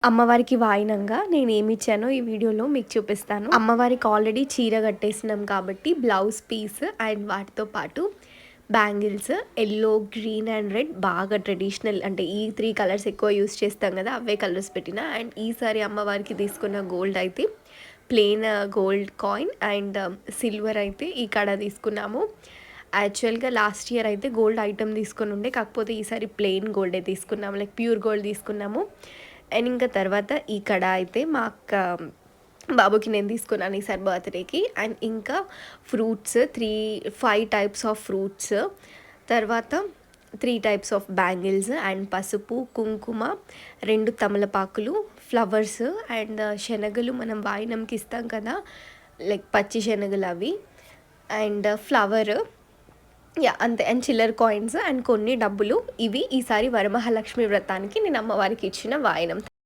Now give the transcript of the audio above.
అమ్మవారికి వాయినంగా నేనేమిచ్చానో ఈ వీడియోలో మీకు చూపిస్తాను. అమ్మవారికి ఆల్రెడీ చీర కట్టేసినాం కాబట్టి బ్లౌజ్ పీస్ అండ్ వాటితో పాటు bangles yellow, green and red బాగా ట్రెడిషనల్ అంటే ఈ 3 కలర్స్ ఎక్కువ యూస్ చేస్తాం కదా, అవే కలర్స్ పెట్టిన. అండ్ ఈసారి అమ్మవారికి తీసుకున్న గోల్డ్ అయితే plain gold coin and silver అయితే ఈ కాడ తీసుకున్నాము. యాక్చువల్గా లాస్ట్ ఇయర్ అయితే గోల్డ్ ఐటమ్ తీసుకొని ఉండే, కాకపోతే ఈసారి ప్లెయిన్ గోల్డే తీసుకున్నాము, లైక్ ప్యూర్ గోల్డ్ తీసుకున్నాము. అండ్ ఇంకా తర్వాత ఈ కడ అయితే మా అక్క బాబుకి నేను తీసుకున్నాను ఈసారి బర్త్డేకి. అండ్ ఇంకా ఫ్రూట్స్ 5 టైప్స్ ఆఫ్ ఫ్రూట్స్, తర్వాత 3 టైప్స్ ఆఫ్ బ్యాంగిల్స్ అండ్ పసుపు, కుంకుమ, 2 తమలపాకులు, ఫ్లవర్స్ అండ్ శనగలు మనం వాయినంకి ఇస్తాం కదా, లైక్ పచ్చి శనగలు అవి, అండ్ ఫ్లవర్, అంతే. అండ్ చిల్లర కాయిన్స్ అండ్ కొన్ని డబ్బులు. ఇవి ఈసారి వరమహాలక్ష్మి వ్రతానికి నేను అమ్మవారికి ఇచ్చిన వాయనం.